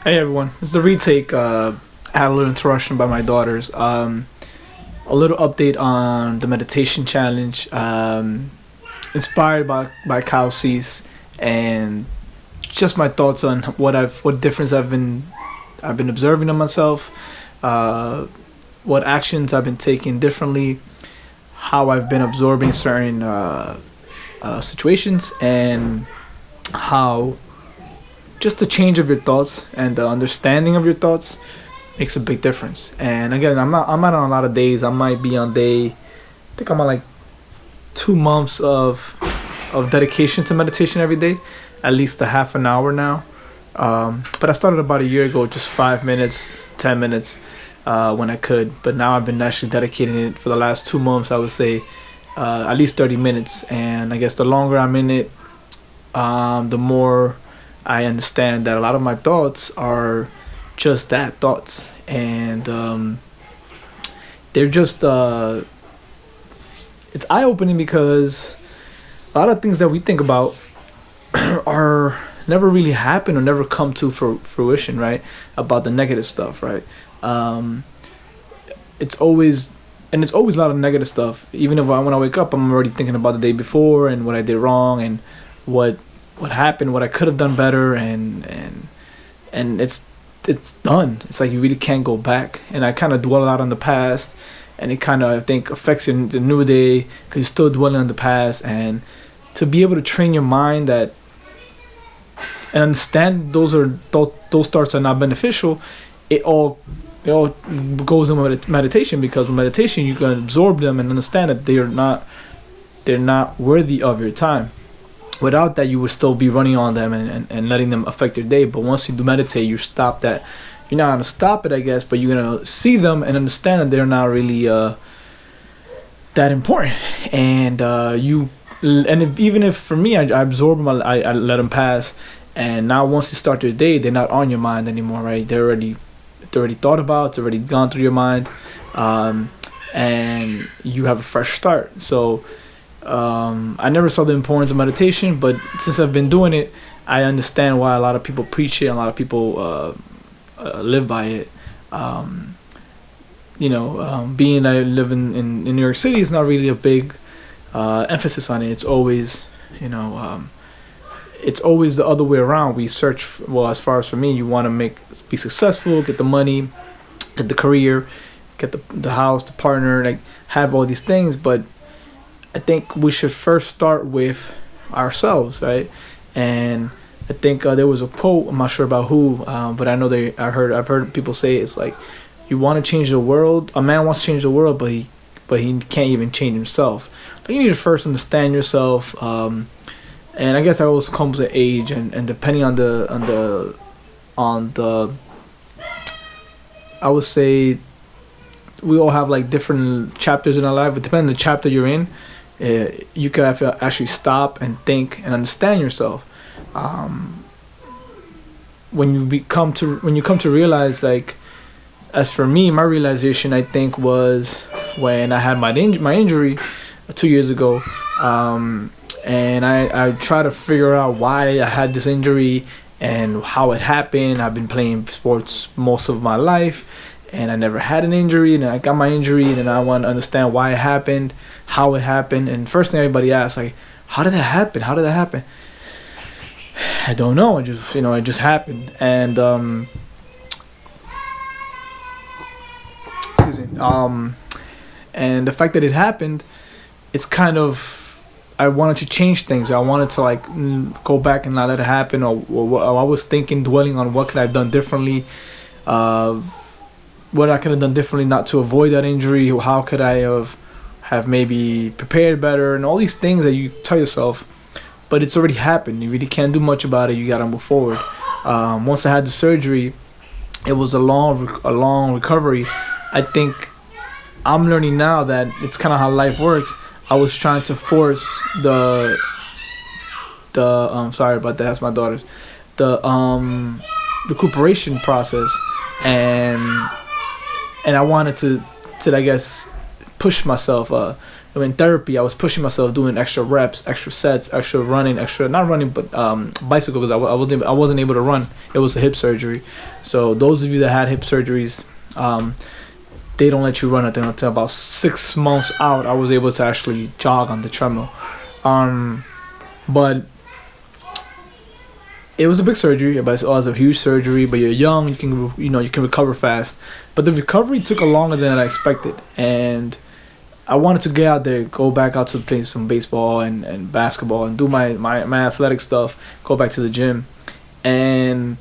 Hey everyone, it's the retake. Had a little interruption by my daughters. A little update on the meditation challenge. Inspired by Kyle Cease, and just my thoughts on what difference I've been observing on myself, what actions I've been taking differently, how I've been absorbing certain situations, and how just the change of your thoughts and the understanding of your thoughts makes a big difference. And again, I'm not on a lot of days. I might be on I think I'm on like 2 months of dedication to meditation every day, at least a half an hour now. But I started about a year ago, just 5 minutes, 10 minutes when I could. But now I've been actually dedicating it for the last 2 months. I would say at least 30 minutes. And I guess the longer I'm in it, the more I understand that a lot of my thoughts are just that, thoughts. And they're just it's eye-opening because a lot of things that we think about are never really happen or never come to fruition, right? About the negative stuff, right? It's always a lot of negative stuff. Even if when I wake up, I'm already thinking about the day before and what I did wrong and what happened, what I could have done better, and it's done. It's like you really can't go back. And I kind of dwell a lot on the past, and it kind of, I think, affects you in the new day because you're still dwelling on the past. And to be able to train your mind and understand those thoughts are not beneficial, it all goes in meditation, because with meditation you can absorb them and understand that they're not worthy of your time. Without that, you would still be running on them and letting them affect your day. But once you do meditate, you stop that. You're not gonna stop it, I guess, but you're gonna see them and understand that they're not really that important. And even if for me, I absorb them, I let them pass. And now once you start your day, they're not on your mind anymore, right? They're already thought about. It's already gone through your mind, and you have a fresh start. So I never saw the importance of meditation, but since I've been doing it, I understand why a lot of people preach it, and a lot of people live by it. Being that I live in New York City, it's not really a big emphasis on it. It's always, it's always the other way around. We search, as far as for me, you want to be successful, get the money, get the career, get the house, the partner, like have all these things, but I think we should first start with ourselves, right? And I think there was a quote, I'm not sure about who, but I know I've heard people say it's like, you want to change the world. A man wants to change the world, but he can't even change himself. But you need to first understand yourself, and I guess that also comes with age, and depending on the I would say we all have like different chapters in our life, but depending on the chapter you're in, you can have to actually stop and think and understand yourself. When you come to realize, like, as for me, my realization, I think, was when I had my injury 2 years ago, and I tried to figure out why I had this injury and how it happened. I've been playing sports most of my life, and I never had an injury, and I got my injury, and I want to understand why it happened, how it happened. And first thing everybody asks, like, how did that happen? I don't know. It just happened. And excuse me. And the fact that it happened, it's kind of, I wanted to change things. I wanted to like go back and not let it happen, or I was dwelling on what could I have done differently, what I could have done differently not to avoid that injury. How could I have maybe prepared better, and all these things that you tell yourself, but it's already happened. You really can't do much about it. You gotta move forward. Once I had the surgery, it was a long recovery. I think I'm learning now that it's kind of how life works. I was trying to force the sorry about that, that's my daughter's, the recuperation process, and I wanted to I guess push myself in therapy, I was pushing myself, doing extra reps, extra sets, extra running, extra not running, but bicycle, because I wasn't able to run. It was a hip surgery. So those of you that had hip surgeries, they don't let you run until about 6 months out. I was able to actually jog on the treadmill, but it was a big surgery. But it was a huge surgery. But you're young, you can recover fast. But the recovery took longer than I expected, and I wanted to get out there, go back out to play some baseball and basketball, and do my athletic stuff, go back to the gym. And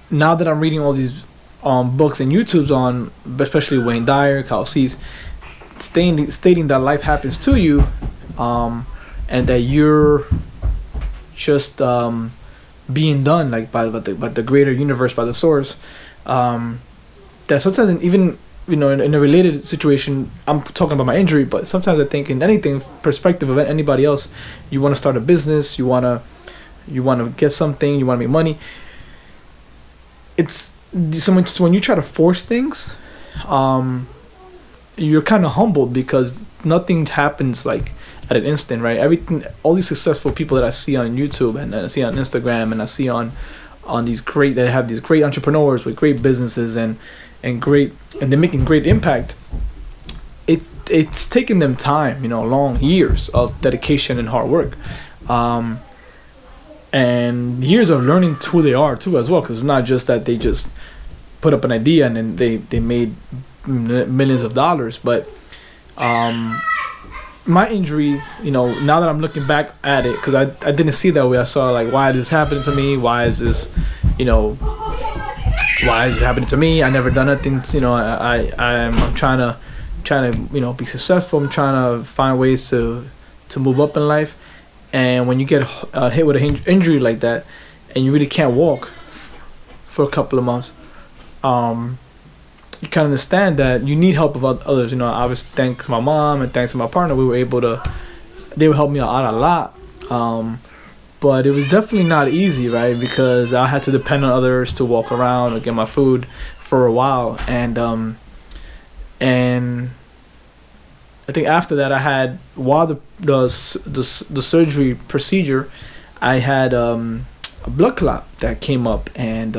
now that I'm reading all these books and YouTubes on, especially Wayne Dyer, Kyle Cease, stating that life happens to you, and that you're just being done, like by the greater universe, by the source, that sometimes even in a related situation, I'm talking about my injury, but sometimes I think in anything perspective of anybody else, you want to start a business, you want to get something, you want to make money. It's when you try to force things, you're kind of humbled, because nothing happens like at an instant, right? Everything, all these successful people that I see on YouTube and I see on Instagram and I see on they have these great entrepreneurs with great businesses and they're making great impact. It's taken them time, long years of dedication and hard work, and years of learning who they are too as well, because it's not just that they just put up an idea and then they made millions of dollars. But my injury, now that I'm looking back at it, because I didn't see it that way. I saw like, why is this happening to me? Why is this happening to me? I never done nothing. I'm trying to be successful. I'm trying to find ways to move up in life. And when you get hit with an injury like that, and you really can't walk for a couple of months, you kind of understand that you need help of others. Obviously, thanks to my mom and thanks to my partner, they would help me out a lot. But it was definitely not easy, right? Because I had to depend on others to walk around or get my food for a while. And I think after that, I had, while the surgery procedure, I had a blood clot that came up, and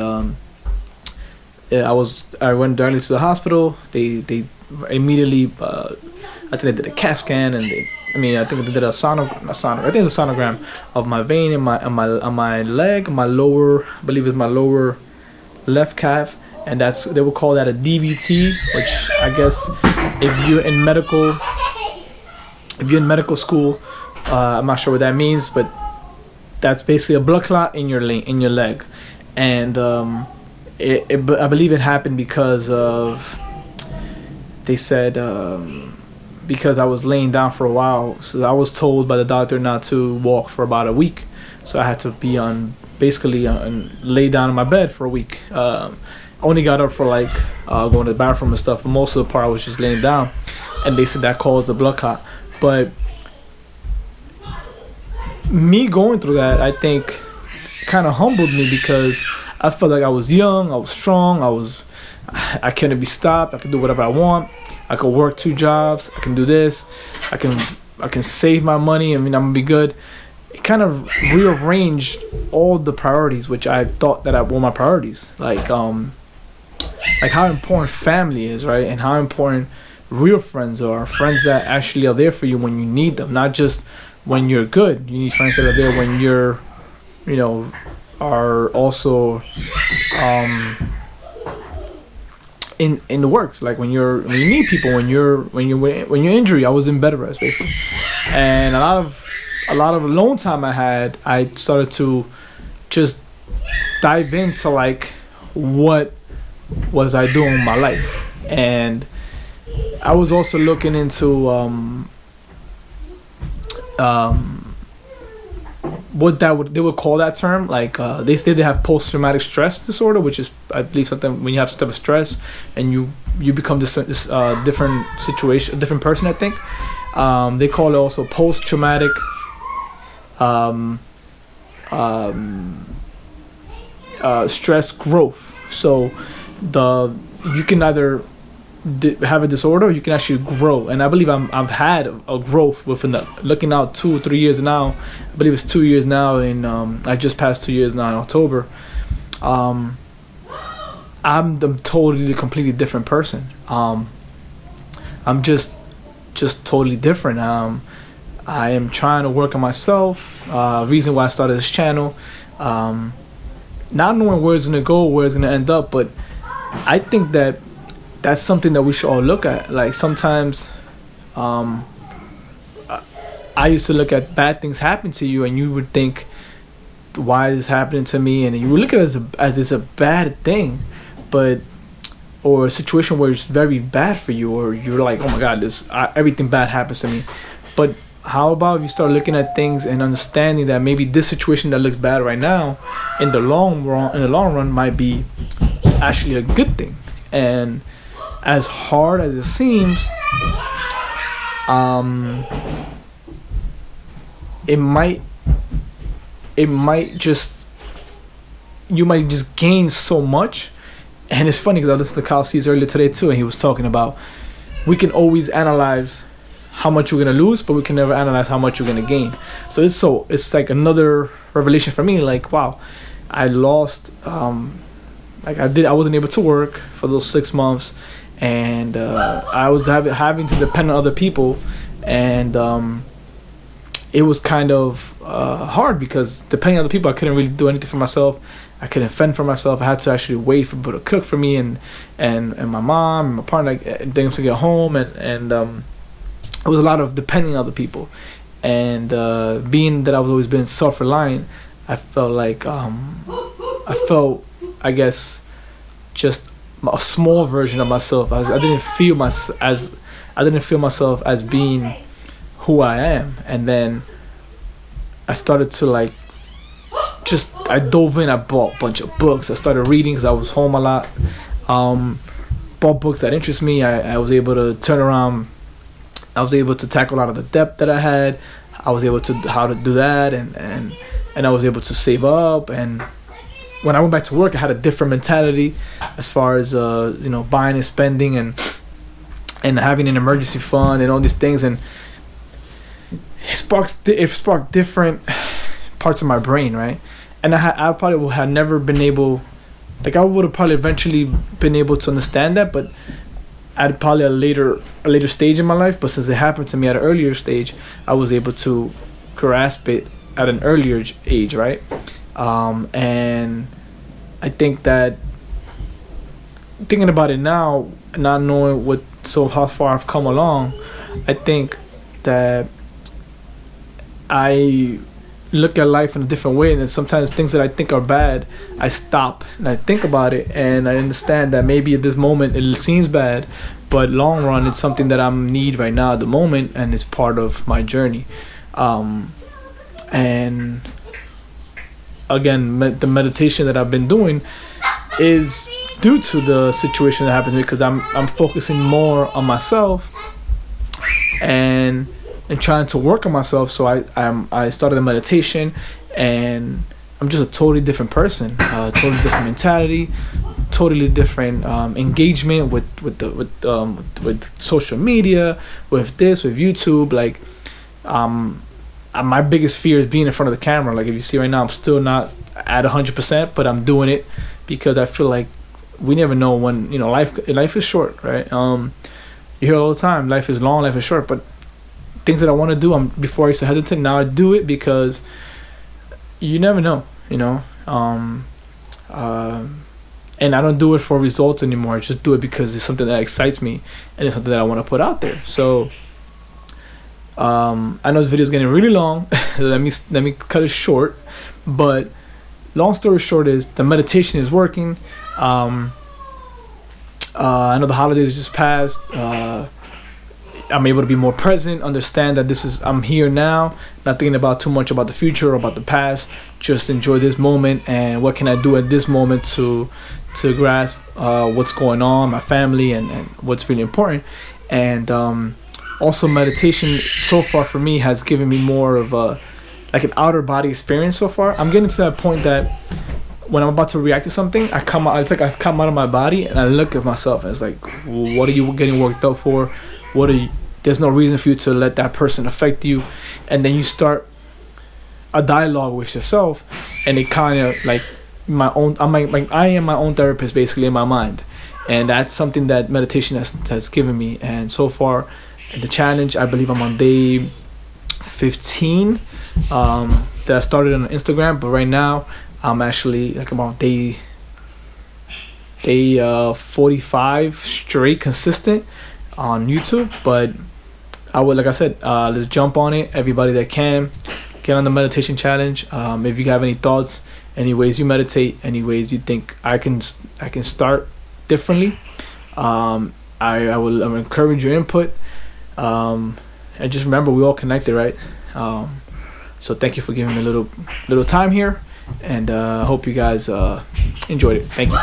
I went directly to the hospital. They immediately, I think they did a CAT scan, and I think they did a sonogram of my vein in my leg, my lower, I believe it's my lower left calf, and they would call that a DVT, which I guess if you're in medical school, I'm not sure what that means, but that's basically a blood clot in your leg, and I believe it happened because of, they said, because I was laying down for a while. So I was told by the doctor not to walk for about a week. So I had to be and lay down in my bed for a week. I only got up for going to the bathroom and stuff, but most of the part I was just laying down. And they said that caused the blood clot. But me going through that, I think, kind of humbled me, because I felt like I was young, I was strong, I couldn't be stopped, I could do whatever I want, I could work 2 jobs, I can do this, I can save my money, I'm gonna be good. It kind of rearranged all the priorities, which I thought that were my priorities, like how important family is, right? And how important real friends are, friends that actually are there for you when you need them, not just when you're good. You need friends that are there when you're, are also in the works, like when you need people, when you're injured. I was in bed rest basically, and a lot of alone time I started to just dive into what was I doing in my life. And I was also looking into what they would call that term, they say they have post-traumatic stress disorder, which is, I believe, something when you have some stress and you become this different situation, a different person, I think. They call it also post-traumatic stress growth. So you can either have a disorder, or you can actually grow. And I believe I've had a growth within looking out 2 or 3 years now. I believe it's 2 years now, and I just passed 2 years now in October. I'm the totally completely different person. I'm just totally different. I am trying to work on myself. Reason why I started this channel. Not knowing where it's gonna go, where it's gonna end up, but I think that's something that we should all look at. Like sometimes, I used to look at bad things happen to you, and you would think, "Why is this happening to me?" And you would look at it as it's a bad thing, or a situation where it's very bad for you, or you're like, "Oh my God, everything bad happens to me." But how about if you start looking at things and understanding that maybe this situation that looks bad right now, in the long run, might be actually a good thing. And as hard as it seems, it might just, you might just gain so much. And it's funny because I listened to Kyle Cease earlier today too, and he was talking about we can always analyze how much you're gonna lose, but we can never analyze how much you're gonna gain. So it's like another revelation for me. Like, wow, I lost. Like I wasn't able to work for those 6 months, and I was having to depend on other people, and it was kind of hard because depending on other people, I couldn't really do anything for myself. I couldn't fend for myself. I had to actually wait for people to cook for me, and my mom and my partner, like, them to get home, and it was a lot of depending on other people. And being that I've always been self-reliant, I felt like I guess just a small version of myself. I didn't feel myself as being who I am. And then I started to I dove in. I bought a bunch of books. I started reading because I was home a lot. Bought books that interest me. I was able to turn around. I was able to tackle a lot of the debt that I had. I was able to how to do that, and I was able to save up. And when I went back to work, I had a different mentality as far as buying and spending, and having an emergency fund and all these things. And it sparked different parts of my brain, right? And I probably would have never been able, I would have probably eventually been able to understand that, but at probably a later stage in my life. But since it happened to me at an earlier stage, I was able to grasp it at an earlier age, right? And I think that thinking about it now, not knowing how far I've come along, I think that I look at life in a different way, and then sometimes things that I think are bad, I stop and I think about it, and I understand that maybe at this moment it seems bad, but long run it's something that I need right now at the moment, and it's part of my journey. And again, the meditation that I've been doing is due to the situation that happened to me, because I'm focusing more on myself and trying to work on myself. So I started a meditation, and I'm just a totally different person, totally different mentality, totally different engagement with social media, with YouTube. Like, my biggest fear is being in front of the camera. Like, if you see right now, I'm still not at 100%, but I'm doing it because I feel like we never know when, life is short, right? You hear all the time, life is long, life is short, but things that I want to do, before I used to hesitate, now I do it because you never know, and I don't do it for results anymore. I just do it because it's something that excites me, and it's something that I want to put out there. So I know this video is getting really long. let me cut it short, but long story short is the meditation is working. I know the holidays just passed. I'm able to be more present, understand that I'm here now, not thinking about too much about the future or about the past. Just enjoy this moment, and what can I do at this moment to grasp what's going on, my family, and what's really important. And also, meditation so far for me has given me more of an outer body experience so far. I'm getting to that point that when I'm about to react to something, I come out. It's like I come out of my body and I look at myself and it's like, what are you getting worked up for? What are you? There's no reason for you to let that person affect you, and then you start a dialogue with yourself, and it kind of like my own. I am my own therapist basically in my mind, and that's something that meditation has given me. And so far, the challenge, I believe I'm on day 15 that I started on Instagram, but right now I'm actually like about day 45 straight consistent on YouTube. But I would, like I said, let's jump on it. Everybody that can, get on the meditation challenge. If you have any thoughts, any ways you meditate, any ways you think I can start differently, I will encourage your input. And just remember, we all connected, right? So thank you for giving me a little time here, and I hope you guys enjoyed it. Thank you.